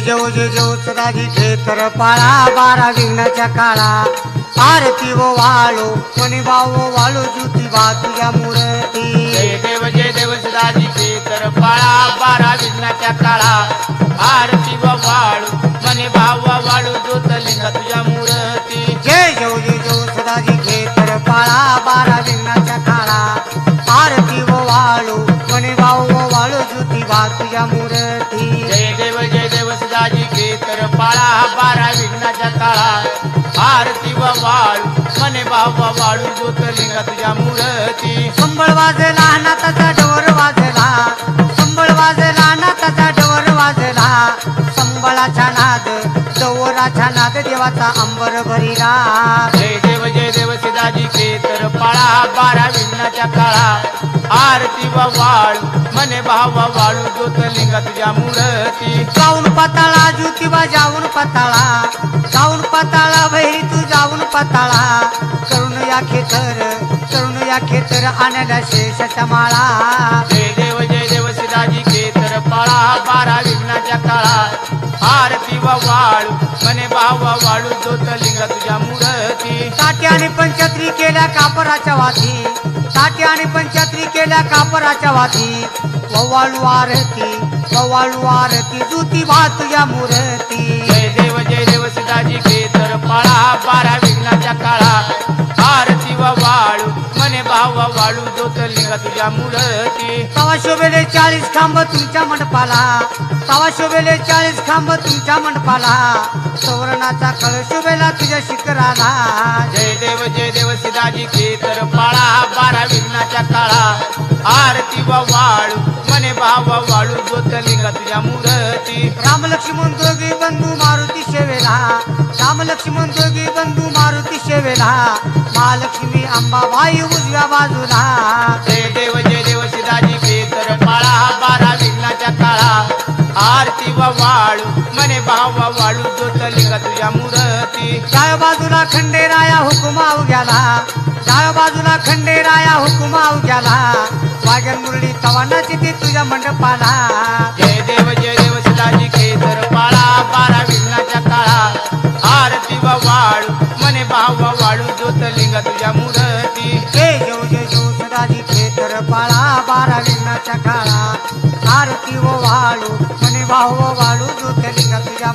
जय जय सदाजी खेतर पाळा 12 विघ्नाच्या काळा आरती व वाळू मनी भाव वाळू ज्योतिबा तुझ्या मूर्ती जय देव सदाजी खेतर पाळा 12 विघ्नाच्या काळा आरती व वाळू मनी भाव वाळू ज्योतलिंग तुझ्या मूर्ती जय जय सदाजी खेतर पाळा 12 विघ्नाच्या काळा आरती व वाळू मनी भाव वाळू ज्योतिबा तुझ्या मूर्ती जय देव सदाजी खेतर पाळा 12 विघ्नाच्या काळा आरती व वाळू मने भाव वाळू ज्योतलिंग तुझ्या मूर्ती संबळ वाजला नाताचा डवर वाजला संबळ वाजला नाताचा डवर वाजला संबळाचा नाद डवराचा नाद देवाचा अंबर भरिला जय देव सदाजी खेतर पाळा 12 विघ्नाच्या काळा आरती व वाळू मने भाव वाळू ज्योतलिंग तुझ्या मूर्ती जाऊन पाताळा ज्योतिबा जाऊन पाताळा बहिरी तू जाऊन पाताळा करून या खेतर आणल्या शेषाच्या माळा जय देव सदाजी खेतर पाळा 12 विघ्नाच्या काळा आरती व वाळू मने भाव वाळू ज्योतलिंग तुझ्या मूर्ती ताटी आणि पंचत्री केल्या कापराच्या वाती ताटी आणि पंचत्री केल्या कापराच्या वाती ववाळू आरती ज्योतिबा तुझ्या मूर्ती जय देव सदाजी खेतर पाळा 12 विघ्नाच्या काळा आरती व वाळू मने भाव वाळू ज्योतलिंग तुझ्या मूर्ती तवा शोभेले 40 खांब तुमच्या मंडपाला तवा शोभेले 40 खांब तुमच्या मंडपाला सौरणाचा कळ शोभेला तुझ्या शिखराला जय देव सदाजी खेतर पाळा 12 विघ्नाच्या काळा आरती व वाळू मने भाव वाळू ज्योतलिंग तुझ्या मूर्ती राम लक्ष्मण दोघी बंधू मारुती शेवेला राम लक्ष्मण दोघी बंधू मारुती शेवेला महालक्ष्मी अंबाबाई उजव्या बाजूला जय देव सदाजी खेतर पाळा 12 विघ्नाच्या काळा आरती व वाळू मने भाव वाळू ज्योतलिंग तुझ्या मूर्ती डाव्या बाजूला खंडेराया हुकुमा उग्याला डाव्या बाजूला खंडेराया हुकुमा उग्याला वाजन मुरली तवानाची ती तुझ्या मंडपाला जय देव सदाजी खेतर पाळा 12 विघ्नाच्या काळा आरती व वाळू मने भाव वाळू ज्योतलिंग तुझ्या मूर्ती जय सदाजी खेतर पाळा 12 विघ्नाच्या काळा आरती व वाळू मने भाव वाळू ज्योतिलिंग तुझ्या